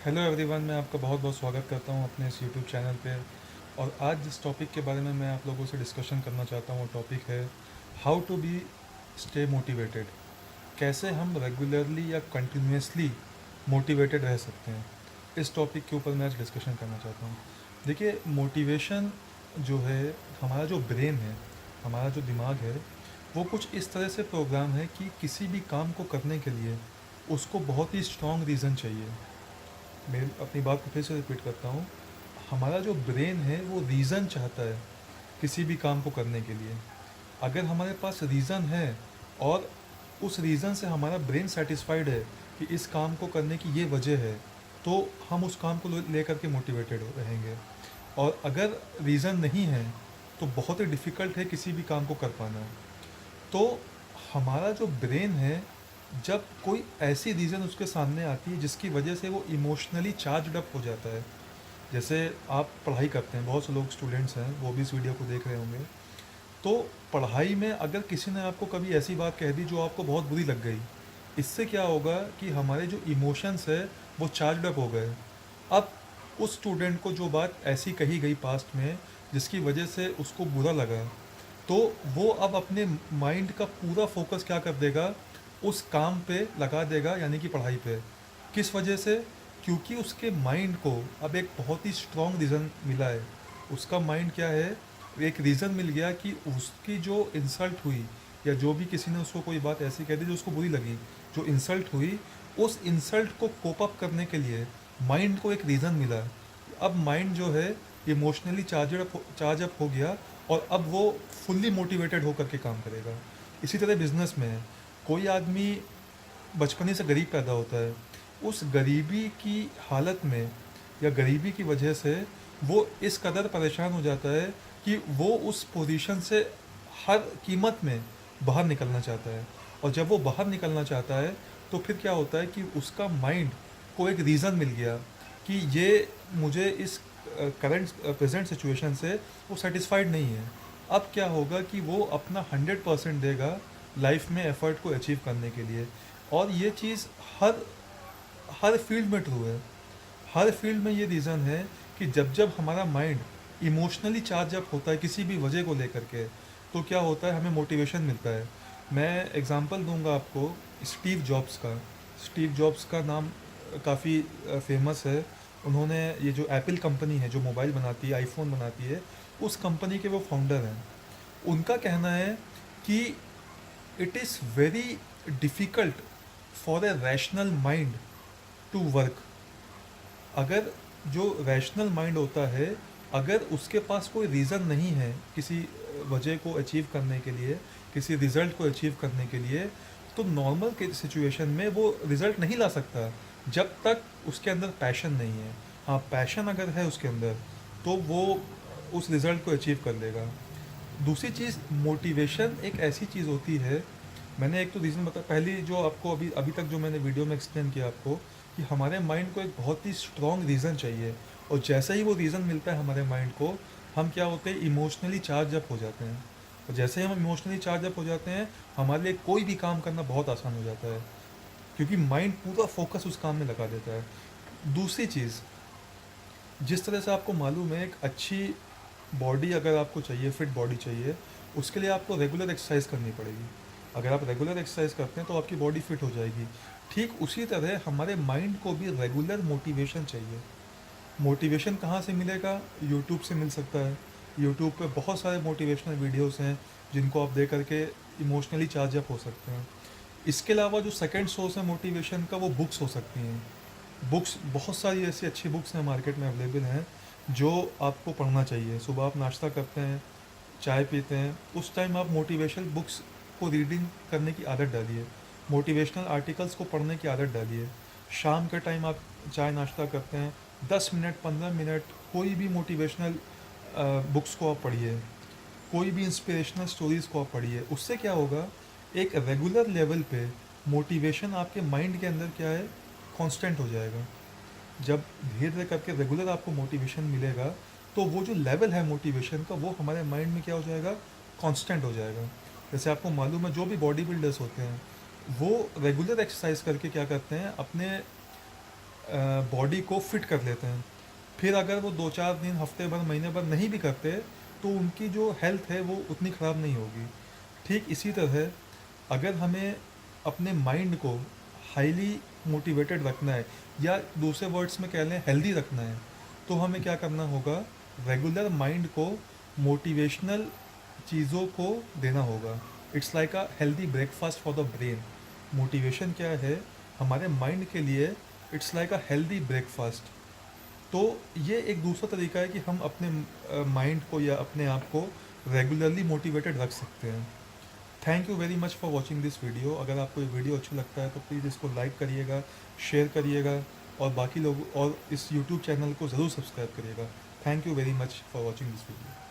Hello everyone, मैं आपका बहुत बहुत स्वागत करता हूं अपने इस यूट्यूब चैनल पे। और आज जिस टॉपिक के बारे में मैं आप लोगों से डिस्कशन करना चाहता हूं वो टॉपिक है how to be stay motivated. कैसे हम रेगुलरली या कंटिन्यूसली मोटिवेटेड रह सकते हैं, इस टॉपिक के ऊपर मैं आज डिस्कशन करना चाहता हूँ। देखिए, मोटिवेशन जो है, हमारा जो ब्रेन है, हमारा जो दिमाग है, वो कुछ इस तरह से प्रोग्राम है कि किसी भी काम को करने के लिए उसको बहुत ही स्ट्रॉन्ग रीज़न चाहिए। मैं अपनी बात को फिर से रिपीट करता हूँ। हमारा जो ब्रेन है वो रीज़न चाहता है किसी भी काम को करने के लिए। अगर हमारे पास रीज़न है और उस रीज़न से हमारा ब्रेन सेटिस्फाइड है कि इस काम को करने की ये वजह है, तो हम उस काम को लेकर के मोटिवेटेड रहेंगे। और अगर रीज़न नहीं है तो बहुत ही डिफ़िकल्ट है किसी भी काम को कर पाना। तो हमारा जो ब्रेन है, जब कोई ऐसी रीज़न उसके सामने आती है जिसकी वजह से वो इमोशनली चार्जड अप हो जाता है। जैसे आप पढ़ाई करते हैं, बहुत से लोग स्टूडेंट्स हैं वो भी इस वीडियो को देख रहे होंगे। तो पढ़ाई में अगर किसी ने आपको कभी ऐसी बात कह दी जो आपको बहुत बुरी लग गई, इससे क्या होगा कि हमारे जो इमोशंस है वो चार्जड अप हो गए। अब उस स्टूडेंट को जो बात ऐसी कही गई पास्ट में जिसकी वजह से उसको बुरा लगा, तो वो अब अपने माइंड का पूरा फोकस क्या कर देगा, उस काम पे लगा देगा, यानी कि पढ़ाई पे। किस वजह से? क्योंकि उसके माइंड को अब एक बहुत ही स्ट्रॉन्ग रीज़न मिला है। उसका माइंड क्या है, एक रीज़न मिल गया कि उसकी जो इंसल्ट हुई, या जो भी किसी ने उसको कोई बात ऐसी कह दी जो उसको बुरी लगी, जो इंसल्ट हुई, उस इंसल्ट को कोप अप करने के लिए माइंड को एक रीज़न मिला। अब माइंड जो है इमोशनली चार्ज अप हो गया, और अब वो फुल्ली मोटिवेटेड होकर के काम करेगा। इसी तरह बिजनेस में है। कोई आदमी बचपन ही से गरीब पैदा होता है, उस गरीबी की हालत में या गरीबी की वजह से वो इस कदर परेशान हो जाता है कि वो उस पोजीशन से हर कीमत में बाहर निकलना चाहता है। और जब वो बाहर निकलना चाहता है तो फिर क्या होता है कि उसका माइंड को एक रीज़न मिल गया कि ये मुझे इस करंट प्रेजेंट सिचुएशन से वो सेटिस्फाइड नहीं है। अब क्या होगा कि वो अपना 100% देगा लाइफ में एफर्ट को अचीव करने के लिए। और ये चीज़ हर हर फील्ड में ट्रू है। हर फील्ड में ये रीज़न है कि जब जब हमारा माइंड इमोशनली चार्ज अप होता है किसी भी वजह को लेकर के, तो क्या होता है, हमें मोटिवेशन मिलता है। मैं एग्जांपल दूंगा आपको स्टीव जॉब्स का। स्टीव जॉब्स का नाम काफ़ी फेमस है। उन्होंने ये जो एप्पल कंपनी है जो मोबाइल बनाती है, आईफोन बनाती है, उस कंपनी के वो फाउंडर हैं। उनका कहना है कि it is very difficult for a rational mind to work. अगर जो रैशनल माइंड होता है, अगर उसके पास कोई रीज़न नहीं है किसी वजह को अचीव करने के लिए, किसी रिज़ल्ट को अचीव करने के लिए, तो नॉर्मल के सिचुएशन में वो रिज़ल्ट नहीं ला सकता जब तक उसके अंदर पैशन नहीं है। हाँ, पैशन अगर है उसके अंदर तो वो उस रिज़ल्ट को अचीव कर लेगा। दूसरी चीज़, मोटिवेशन एक ऐसी चीज़ होती है। मैंने एक तो रीज़न बता, पहली जो आपको अभी अभी तक जो मैंने वीडियो में एक्सप्लेन किया आपको, कि हमारे माइंड को एक बहुत ही स्ट्रॉन्ग रीज़न चाहिए। और जैसे ही वो रीज़न मिलता है हमारे माइंड को, हम क्या होते हैं, इमोशनली चार्ज अप हो जाते हैं। और जैसे ही हम इमोशनली चार्ज अप हो जाते हैं, हमारे लिए कोई भी काम करना बहुत आसान हो जाता है, क्योंकि माइंड पूरा फोकस उस काम में लगा देता है। दूसरी चीज़, जिस तरह से आपको मालूम है, एक अच्छी बॉडी अगर आपको चाहिए, फिट बॉडी चाहिए, उसके लिए आपको रेगुलर एक्सरसाइज करनी पड़ेगी। अगर आप रेगुलर एक्सरसाइज करते हैं तो आपकी बॉडी फिट हो जाएगी। ठीक उसी तरह हमारे माइंड को भी रेगुलर मोटिवेशन चाहिए। मोटिवेशन कहाँ से मिलेगा? यूट्यूब से मिल सकता है। यूट्यूब पे बहुत सारे मोटिवेशनल वीडियोस हैं जिनको आप देख करके इमोशनली चार्ज अप हो सकते हैं। इसके अलावा जो सेकंड सोर्स है मोटिवेशन का, वो बुक्स हो सकती हैं। बुक्स, बहुत सारी ऐसी अच्छी बुक्स हैं मार्केट में अवेलेबल हैं जो आपको पढ़ना चाहिए। सुबह आप नाश्ता करते हैं, चाय पीते हैं, उस टाइम आप मोटिवेशनल बुक्स को रीडिंग करने की आदत डालिए। मोटिवेशनल आर्टिकल्स को पढ़ने की आदत डालिए। शाम के टाइम आप चाय नाश्ता करते हैं, 10 मिनट 15 मिनट कोई भी मोटिवेशनल बुक्स को आप पढ़िए, कोई भी इंस्पिरेशनल स्टोरीज़ को आप पढ़िए। उससे क्या होगा, एक रेगुलर लेवल पे मोटिवेशन आपके माइंड के अंदर क्या है, कांस्टेंट हो जाएगा। जब धीरे धीरे करके रेगुलर आपको मोटिवेशन मिलेगा, तो वो जो लेवल है मोटिवेशन का, वो हमारे माइंड में क्या हो जाएगा, कांस्टेंट हो जाएगा। जैसे आपको मालूम है, जो भी बॉडी बिल्डर्स होते हैं वो रेगुलर एक्सरसाइज करके क्या करते हैं, अपने बॉडी को फिट कर लेते हैं। फिर अगर वो 2-4 दिन, हफ्ते भर, महीने भर नहीं भी करते तो उनकी जो हेल्थ है वो उतनी ख़राब नहीं होगी। ठीक इसी तरह अगर हमें अपने माइंड को हाईली मोटिवेटेड रखना है, या दूसरे वर्ड्स में कह लें हेल्दी रखना है, तो हमें क्या करना होगा, रेगुलर माइंड को मोटिवेशनल चीज़ों को देना होगा। It's like a healthy breakfast for the brain. Motivation क्या है हमारे माइंड के लिए? It's like a healthy breakfast. तो ये एक दूसरा तरीका है कि हम अपने माइंड को या अपने आप को रेगुलरली मोटिवेटेड रख सकते हैं। Thank you very much for watching this video. अगर आपको ये वीडियो अच्छा लगता है तो प्लीज़ इसको लाइक करिएगा, शेयर करिएगा, और बाकी लोग और इस यूट्यूब चैनल को ज़रूर सब्सक्राइब करिएगा। Thank you very much for watching this video.